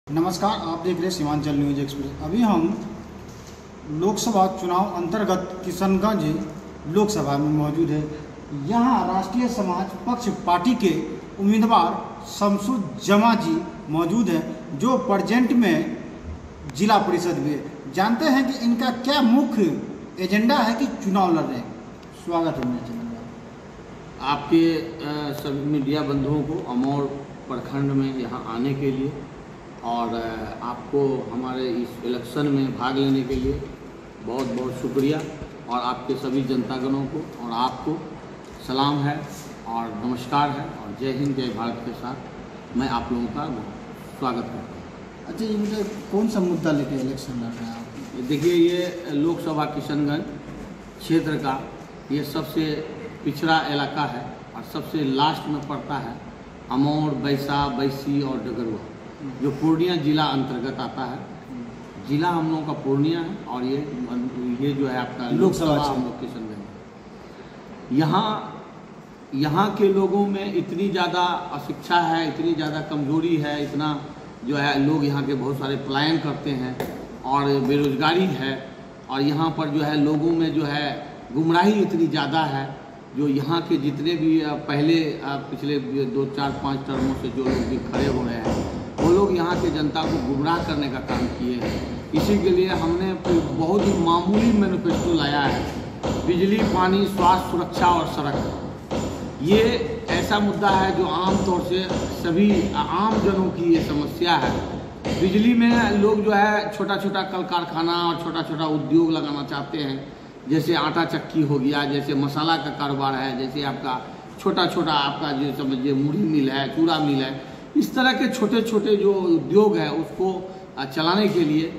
नमस्कार, आप देख रहे हैं सीमांचल न्यूज एक्सप्रेस। अभी हम लोकसभा चुनाव अंतर्गत किशनगंज लोकसभा में मौजूद है। यहाँ राष्ट्रीय समाज पक्ष पार्टी के उम्मीदवार शमसुज्जमा जी मौजूद हैं, जो प्रेजेंट में जिला परिषद में। जानते हैं कि इनका क्या मुख्य एजेंडा है कि चुनाव लड़ रहे हैं। स्वागत है मेरे चैनल में। आपके सभी मीडिया बंधुओं को अमौर प्रखंड में यहाँ आने के लिए और आपको हमारे इस इलेक्शन में भाग लेने के लिए बहुत बहुत शुक्रिया, और आपके सभी जनतागणों को और आपको सलाम है और नमस्कार है और जय हिंद जय भारत के साथ मैं आप लोगों का स्वागत करता हूँ। अच्छा, ये मुझे कौन सा मुद्दा लेके इलेक्शन लड़ रहे हैं आप? देखिए, ये लोकसभा किशनगंज क्षेत्र का ये सबसे पिछड़ा इलाका है और सबसे लास्ट में पड़ता है अमौर, बैसा, बैसी और डगरुआ, जो पूर्णिया जिला अंतर्गत आता है। जिला हम लोगों का पूर्णिया है और ये जो है आपका लोकसभा हम लोग किशनगंज। यहाँ के लोगों में इतनी ज़्यादा अशिक्षा है, इतनी ज़्यादा कमजोरी है, इतना जो है लोग यहाँ के बहुत सारे पलायन करते हैं और बेरोजगारी है, और यहाँ पर जो है लोगों में जो है गुमराही इतनी ज़्यादा है। जो यहाँ के जितने भी पहले पिछले 2, 4, 5 टर्मों से जो लोग भी खड़े हो रहे हैं, वो लोग यहाँ के जनता को गुमराह करने का काम किए हैं। इसी के लिए हमने बहुत ही मामूली मैनिफेस्टो लाया है। बिजली, पानी, स्वास्थ्य, सुरक्षा और सड़क, ये ऐसा मुद्दा है जो आम तौर से सभी आम जनों की ये समस्या है। बिजली में लोग जो है छोटा छोटा कल कारखाना और छोटा छोटा उद्योग लगाना चाहते हैं, जैसे आटा चक्की हो गया, जैसे मसाला का कारोबार है, जैसे आपका छोटा छोटा आपका जो समझिए मुढ़ी मिल है, चूड़ा मिल है, इस तरह के छोटे छोटे जो उद्योग है उसको चलाने के लिए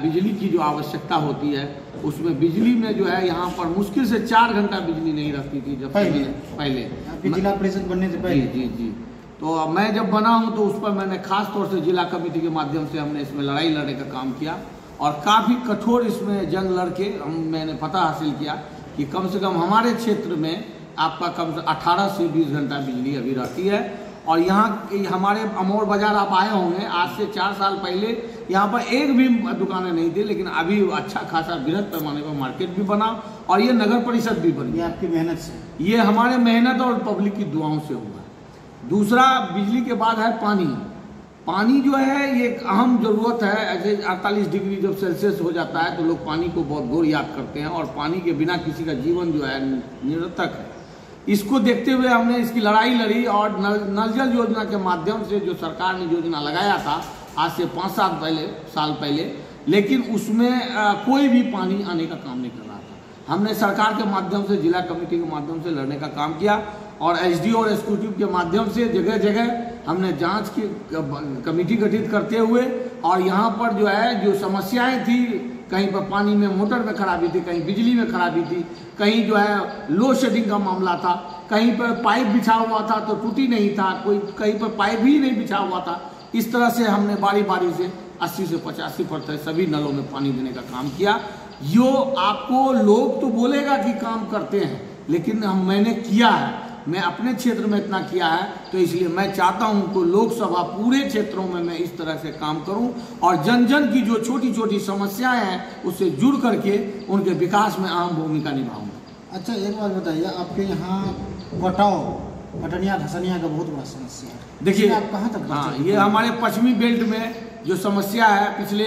बिजली की जो आवश्यकता होती है, उसमें बिजली में जो है यहाँ पर मुश्किल से 4 घंटा बिजली नहीं रहती थी जब पहले जिला परिषद बनने से पहले। जी। तो मैं जब बना हूँ तो उस पर मैंने खास तौर से जिला कमेटी के माध्यम से हमने इसमें लड़ाई लड़ने का काम किया और काफ़ी कठोर इसमें जंग लड़के मैंने पता हासिल किया कि कम से कम हमारे क्षेत्र में आपका कम से 18 से 20 घंटा बिजली अभी रहती है। और यहाँ हमारे अमौर बाजार आप आए होंगे, आज से 4 साल पहले यहाँ पर एक भी दुकानें नहीं थी, लेकिन अभी अच्छा खासा बृहद पैमाने पर मार्केट भी बना और ये नगर परिषद भी बनी। ये आपकी मेहनत से? ये हमारे मेहनत और पब्लिक की दुआओं से हुआ है। दूसरा, बिजली के बाद है पानी। पानी जो है ये एक अहम ज़रूरत है। ऐसे 48 डिग्री जब सेल्सियस हो जाता है तो लोग पानी को बहुत गौर याद करते हैं, और पानी के बिना किसी का जीवन जो है निरर्थक है। इसको देखते हुए हमने इसकी लड़ाई लड़ी और नल जल योजना के माध्यम से जो सरकार ने योजना लगाया था आज से 5 साल पहले, लेकिन उसमें कोई भी पानी आने का काम नहीं कर रहा था। हमने सरकार के माध्यम से, जिला कमेटी के माध्यम से लड़ने का काम किया और एसडीओ और एग्जीक्यूटिव के माध्यम से जगह जगह हमने जांच की कमेटी गठित करते हुए, और यहाँ पर जो है जो समस्याएं थी, कहीं पर पानी में मोटर में खराबी थी, कहीं बिजली में खराबी थी, कहीं जो है लो शेडिंग का मामला था, कहीं पर पाइप बिछा हुआ था तो टूटी नहीं था, कहीं पर पाइप ही नहीं बिछा हुआ था। इस तरह से हमने बारी बारी से 80 से 85% सभी नलों में पानी देने का काम किया। यो आपको लोग तो बोलेगा कि काम करते हैं, लेकिन मैंने किया है, मैं अपने क्षेत्र में इतना किया है, तो इसलिए मैं चाहता हूं कि लोकसभा पूरे क्षेत्रों में मैं इस तरह से काम करूं और जन जन की जो छोटी छोटी समस्याएं हैं उससे जुड़ करके उनके विकास में अहम भूमिका निभाऊंगा। अच्छा, एक बात बताइए, आपके यहाँ कटनिया धसनिया का बहुत बड़ा समस्या है। देखिए, आप कहाँ तक? हाँ, ये हमारे पश्चिमी बेल्ट में जो समस्या है पिछले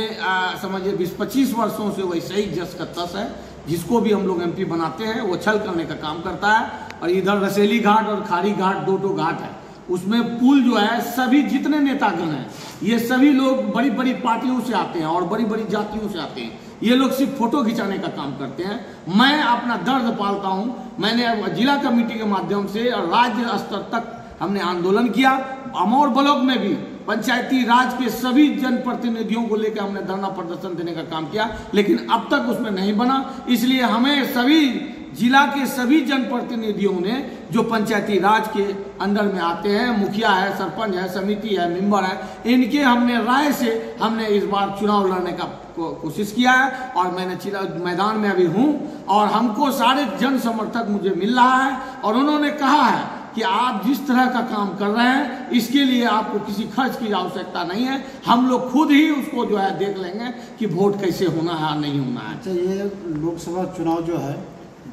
समझिए 20-25 वर्षों से वैसे ही जस का तस है। जिसको भी हम लोग एमपी बनाते हैं वो छल करने का काम करता है। और इधर रसेली घाट और खारी घाट, 2 घाट है, उसमें पुल जो है सभी जितने नेतागण हैं ये सभी लोग बड़ी बड़ी पार्टियों से आते हैं और बड़ी बड़ी जातियों से आते हैं। ये लोग सिर्फ फोटो खिंचाने का काम करते हैं। मैं अपना दर्द पालता हूं। मैंने जिला कमेटी के माध्यम से और राज्य स्तर तक हमने आंदोलन किया। अमौर ब्लॉक में भी पंचायती राज के सभी जनप्रतिनिधियों को लेकर हमने धरना प्रदर्शन देने का काम किया, लेकिन अब तक उसमें नहीं बना। इसलिए हमें सभी जिला के सभी जनप्रतिनिधियों ने जो पंचायती राज के अंदर में आते हैं, मुखिया है, सरपंच है, समिति है, मेंबर है, इनके हमने राय से हमने इस बार चुनाव लड़ने का कोशिश किया है और मैंने मैदान में अभी हूं और हमको सारे जन समर्थक मुझे मिल रहा है और उन्होंने कहा है कि आप जिस तरह का काम कर रहे हैं इसके लिए आपको किसी खर्च की आवश्यकता नहीं है, हम लोग खुद ही उसको जो है देख लेंगे कि वोट कैसे होना है नहीं होना है। अच्छा, ये लोकसभा चुनाव जो है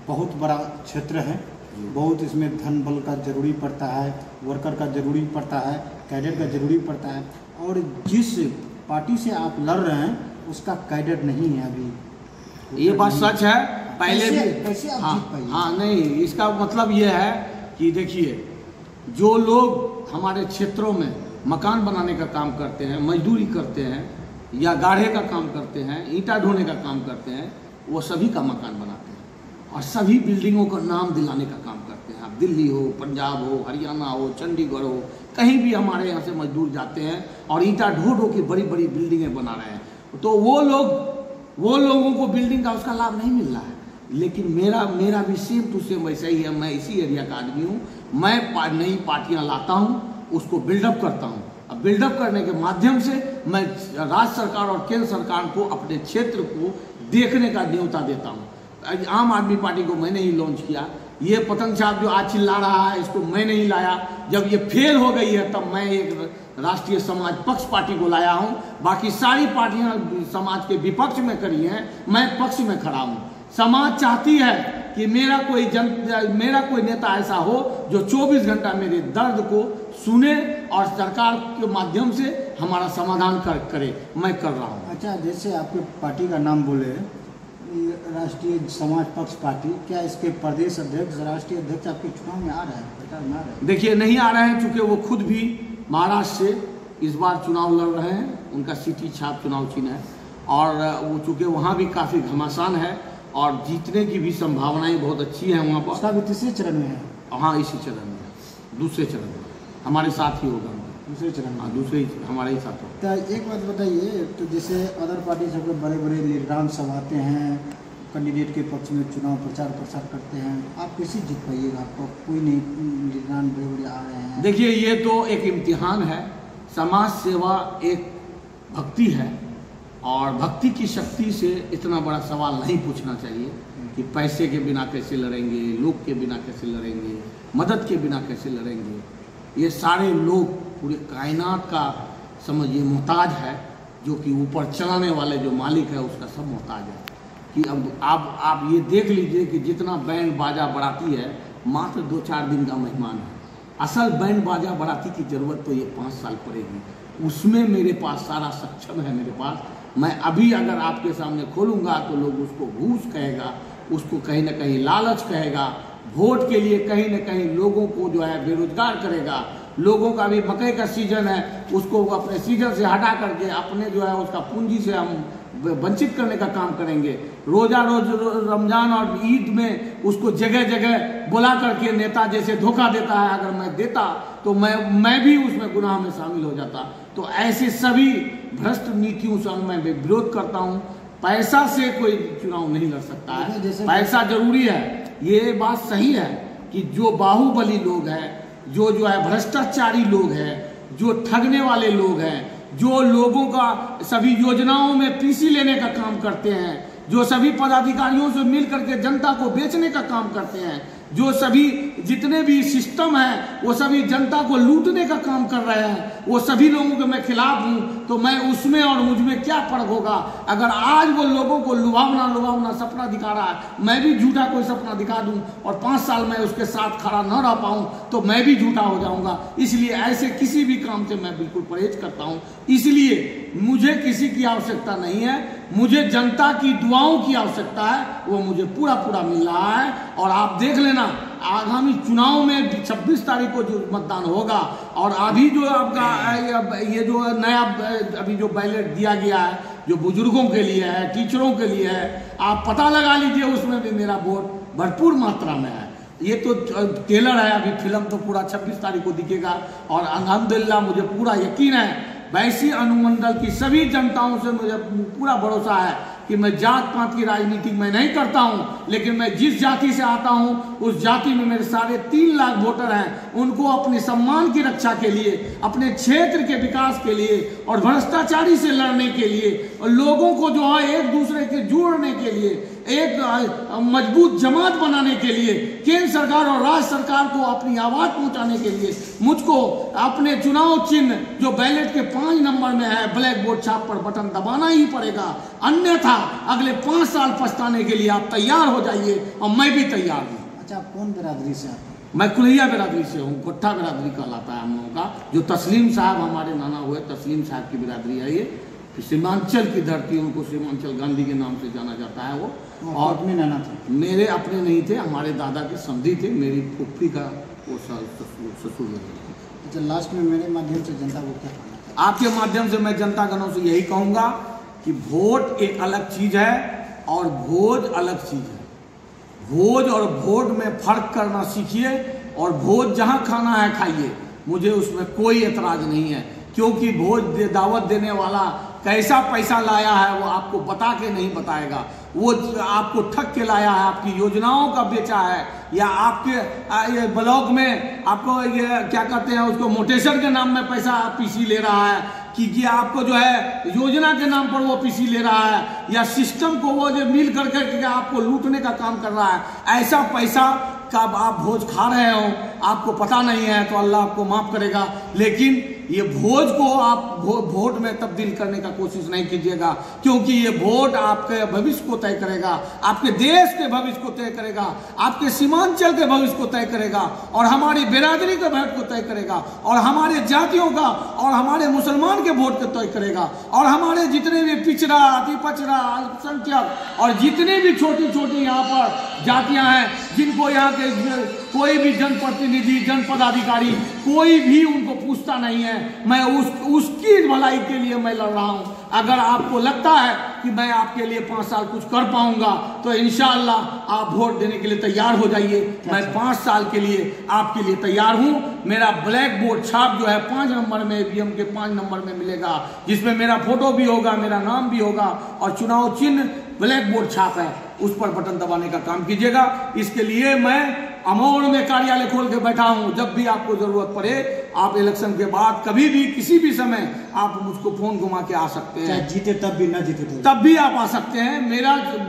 बहुत बड़ा क्षेत्र है, बहुत इसमें धन बल का जरूरी पड़ता है, वर्कर का जरूरी पड़ता है, कैडर का जरूरी पड़ता है, और जिस पार्टी से आप लड़ रहे हैं उसका कैडर नहीं है अभी। ये बात सच है। पहले भी कैसे आप जीत पाइए? हाँ नहीं, इसका मतलब ये है कि देखिए, जो लोग हमारे क्षेत्रों में मकान बनाने का काम करते हैं, मजदूरी करते हैं या गाढ़े का काम करते हैं, ईंटा ढोने का काम करते हैं, वो सभी का मकान बनाते हैं और सभी बिल्डिंगों का नाम दिलाने का काम करते हैं। आप दिल्ली हो, पंजाब हो, हरियाणा हो, चंडीगढ़ हो, कहीं भी हमारे यहाँ से मजदूर जाते हैं और ईंटा ढो ढो की बड़ी बड़ी बिल्डिंगें बना रहे हैं। तो वो लोगों को बिल्डिंग का उसका लाभ नहीं मिल रहा है। लेकिन मेरा भी सेम टू सेम वैसा ही है। मैं इसी एरिया का आदमी हूँ। मैं नई पार्टियाँ लाता हूँ, उसको बिल्डअप करता हूँ। अब बिल्डअप करने के माध्यम से मैं राज्य सरकार और केंद्र सरकार को अपने क्षेत्र को देखने का न्योता देता हूँ। आम आदमी पार्टी को मैंने ही लॉन्च किया। ये पतंग छाप जो आज चिल्ला रहा है, इसको मैं नहीं लाया। जब ये फेल हो गई है तब मैं एक राष्ट्रीय समाज पक्ष पार्टी को लाया हूँ। बाकी सारी पार्टियां समाज के विपक्ष में करी हैं, मैं पक्ष में खड़ा हूँ। समाज चाहती है कि मेरा कोई नेता ऐसा हो जो 24 घंटा मेरे दर्द को सुने और सरकार के माध्यम से हमारा समाधान करे। मैं कर रहा हूँ। अच्छा, जैसे आपके पार्टी का नाम बोले, राष्ट्रीय समाज पक्ष पार्टी, क्या इसके प्रदेश अध्यक्ष, राष्ट्रीय अध्यक्ष आपके चुनाव में आ रहे हैं, प्रचार में आ रहे हैं? देखिए, नहीं आ रहे हैं, चूंकि वो खुद भी महाराष्ट्र से इस बार चुनाव लड़ रहे हैं। उनका सिटी छाप चुनाव चिन्ह है और वो चूंकि वहाँ भी काफ़ी घमासान है और जीतने की भी संभावनाएं बहुत अच्छी हैं वहाँ पर। उसका भी तीसरे चरण में है? हाँ, इसी चरण में, दूसरे चरण में हमारे साथ ही होगा। दूसरे चरण में? हाँ, दूसरे हमारे ही साथ होगा। तो एक बात बताइए, तो जैसे अदर पार्टी सब बड़े बड़े लीडरान सब आते हैं, कैंडिडेट के पक्ष में चुनाव प्रचार करते हैं, आप कैसे जीत पाइएगा? आपको कोई नहीं, लीडरान बड़े बड़े आ रहे हैं। देखिए, ये तो एक इम्तिहान है। समाज सेवा एक भक्ति है और भक्ति की शक्ति से इतना बड़ा सवाल नहीं पूछना चाहिए कि पैसे के बिना कैसे लड़ेंगे, लोग के बिना कैसे लड़ेंगे, मदद के बिना कैसे लड़ेंगे। ये सारे लोग, पूरे कायनात का समझिए मोहताज है, जो कि ऊपर चलाने वाले जो मालिक है उसका सब मोहताज है। कि अब आप ये देख लीजिए कि जितना बैंड बाजा बराती है, मात्र 2-4 दिन का मेहमान है। असल बैंड बाजा बराती की ज़रूरत तो ये 5 साल पड़ेगी। उसमें मेरे पास सारा सक्षम है मेरे पास। मैं अभी अगर आपके सामने खोलूँगा तो लोग उसको घूस कहेगा, उसको कहीं ना कहीं लालच कहेगा, वोट के लिए कहीं ना कहीं लोगों को जो है बेरोजगार करेगा। लोगों का भी मकई का सीजन है, उसको अपने सीजन से हटा करके अपने जो है उसका पूंजी से हम वंचित करने का काम करेंगे। रोज रमजान और ईद में उसको जगह जगह बुला करके नेता जैसे धोखा देता है, अगर मैं देता तो मैं भी उसमें गुनाह में शामिल हो जाता। तो ऐसे सभी भ्रष्ट नीतियों से मैं विरोध करता हूँ। पैसा से कोई चुनाव नहीं लड़ सकता है, पैसा जरूरी है। ये बात सही है कि जो बाहुबली लोग हैं, जो है भ्रष्टाचारी लोग हैं, जो ठगने वाले लोग हैं, जो लोगों का सभी योजनाओं में पीसी लेने का काम करते हैं, जो सभी पदाधिकारियों से मिल करके जनता को बेचने का काम करते हैं, जो सभी जितने भी सिस्टम है वो सभी जनता को लूटने का काम कर रहे हैं, वो सभी लोगों के मैं खिलाफ हूँ। तो मैं उसमें और मुझमें क्या फर्क होगा? अगर आज वो लोगों को लुभावना सपना दिखा रहा है, मैं भी झूठा कोई सपना दिखा दूं और 5 साल में उसके साथ खड़ा न रह पाऊं तो मैं भी झूठा हो जाऊंगा। इसलिए ऐसे किसी भी काम से मैं बिल्कुल परहेज करता हूं। इसलिए मुझे किसी की आवश्यकता नहीं है, मुझे जनता की दुआओं की आवश्यकता है, वो मुझे पूरा मिल रहा है। और आप देख लेना, आगामी चुनाव में 26 तारीख को जो मतदान होगा और अभी जो आपका ये जो नया अभी जो बैलेट दिया गया है, जो बुजुर्गों के लिए है, टीचरों के लिए है, आप पता लगा लीजिए, उसमें भी मेरा वोट भरपूर मात्रा में है। ये तो ट्रेलर है, अभी फिल्म तो पूरा 26 तारीख को दिखेगा और अल्हम्दुलिल्लाह मुझे पूरा यकीन है, वैसी अनुमंडल की सभी जनताओं से मुझे पूरा भरोसा है कि मैं जात पात की राजनीति मैं नहीं करता हूं, लेकिन मैं जिस जाति से आता हूं उस जाति में मेरे 3.5 लाख वोटर हैं। उनको अपने सम्मान की रक्षा के लिए, अपने क्षेत्र के विकास के लिए और भ्रष्टाचारी से लड़ने के लिए और लोगों को जो है एक दूसरे के जोड़ने के लिए एक मजबूत जमात बनाने के लिए, केंद्र सरकार और राज्य सरकार को अपनी आवाज पहुंचाने के लिए मुझको अपने चुनाव चिन्ह जो बैलेट के 5 नंबर में है, ब्लैक बोर्ड छाप पर बटन दबाना ही पड़ेगा। अन्यथा अगले 5 साल पछताने के लिए आप तैयार हो जाइए, और मैं भी तैयार हूँ। अच्छा, आप कौन बिरादरी से आते हैं? मैं कुलैया बिरादरी से हूँ, गोट्ठा बिरादरी कहलाता है हम लोगों का। जो तस्लीम साहब हमारे नाना हुए, तस्लीम साहब की बिरादरी है ये। सीमांचल की धरती, उनको सीमांचल गांधी के नाम से जाना जाता है वो। और अपने नाना थे? मेरे अपने नहीं थे, हमारे दादा के समधी थे, मेरी फुफ्फी का वो ससुर। अच्छा, लास्ट में मेरे माध्यम से जनता को क्या कहना चाहिए? आपके माध्यम से मैं जनता गणों से यही कहूँगा कि वोट एक अलग चीज़ है और भोज अलग चीज़ है। भोज और वोट में फर्क करना सीखिए, और भोज जहाँ खाना है खाइए, मुझे उसमें कोई एतराज़ नहीं है। क्योंकि भोज दावत देने वाला कैसा पैसा लाया है वो आपको बता के नहीं बताएगा। वो आपको ठग के लाया है, आपकी योजनाओं का बेचा है, या आपके ये ब्लॉक में आपको ये क्या कहते हैं उसको, मोटेशन के नाम में पैसा पीसी ले रहा है, कि आपको जो है योजना के नाम पर वो पीसी ले रहा है, या सिस्टम को वो जो मिल करके आपको लूटने का काम कर रहा है। ऐसा पैसा का आप भोज खा रहे हो, आपको पता नहीं है, तो अल्लाह आपको माफ़ करेगा। लेकिन ये भोज को आप वोट में तब्दील करने का कोशिश नहीं कीजिएगा, क्योंकि ये वोट आपके भविष्य को तय करेगा, आपके देश के भविष्य को तय करेगा, आपके सीमांचल के भविष्य को तय करेगा, और हमारी बिरादरी के भविष्य को तय करेगा, और हमारे जातियों का और हमारे मुसलमान के वोट को तय करेगा, और हमारे जितने भी पिछड़ा, अति पछड़ा, अल्पसंख्यक और जितने भी छोटी छोटी यहाँ पर जातियाँ हैं, जिनको यहाँ के कोई भी जनप्रतिनिधि, जनपदाधिकारी कोई भी उनको पूछता नहीं है, मैं उसकी भलाई के लिए मैं लड़ रहा हूं। अगर आपको लगता है कि मैं आपके लिए 5 साल कुछ कर पाऊंगा, तो इंशाअल्लाह आप वोट देने के लिए तैयार हो जाइए। मैं 5 साल के लिए आपके लिए तैयार हूं। मेरा ब्लैक बोर्ड छाप जो है 5 नंबर में, ईवीएम के 5 नंबर में मिलेगा, जिसमें मेरा फोटो भी होगा, मेरा नाम भी होगा, और चुनाव चिन्ह ब्लैक बोर्ड छाप है, उस पर बटन दबाने का काम कीजिएगा। इसके लिए मैं अमौड़ में कार्यालय खोल के बैठा हूं। जब भी आपको जरूरत पड़े, आप इलेक्शन के बाद कभी भी किसी भी समय आप मुझको फोन घुमा के आ सकते हैं। चाहे जीते तब भी, ना जीते तब भी आप आ सकते हैं।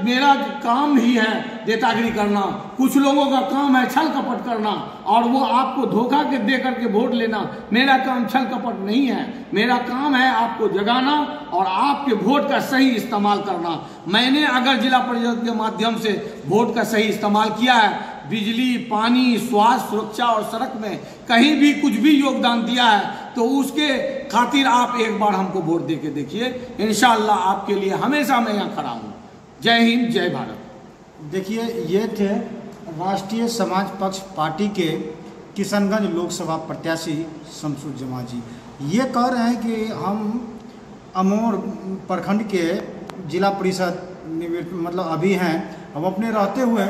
मेरा काम ही है नेतागिरी करना। कुछ लोगों का काम है छल कपट करना, और वो आपको धोखा के दे करके वोट लेना। मेरा काम छल कपट नहीं है, मेरा काम है आपको जगाना और आपके वोट का सही इस्तेमाल करना। मैंने अगर जिला परिषद के माध्यम से वोट का सही इस्तेमाल किया है, बिजली, पानी, स्वास्थ्य, सुरक्षा और सड़क में कहीं भी कुछ भी योगदान दिया है, तो उसके खातिर आप एक बार हमको वोट दे के देखिए। इंशाअल्लाह आपके लिए हमेशा मैं यहाँ खड़ा हूँ। जय हिंद, जय भारत। देखिए, ये थे राष्ट्रीय समाज पक्ष पार्टी के किशनगंज लोकसभा प्रत्याशी शमसुर जमां जी। ये कह रहे हैं कि हम अमौड़ प्रखंड के जिला परिषद मतलब अभी हैं, हम अपने रहते हुए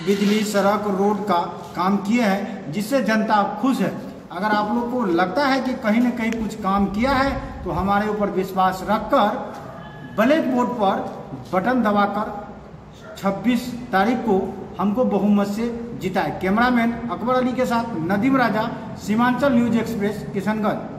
बिजली, सड़क, रोड का काम किए हैं, जिससे जनता खुश है। अगर आप लोग को लगता है कि कहीं न कहीं कुछ काम किया है, तो हमारे ऊपर विश्वास रखकर ब्लैक बोर्ड पर बटन दबाकर 26 तारीख को हमको बहुमत से जिताए। कैमरामैन अकबर अली के साथ नदीम राजा, सीमांचल न्यूज एक्सप्रेस, किशनगंज।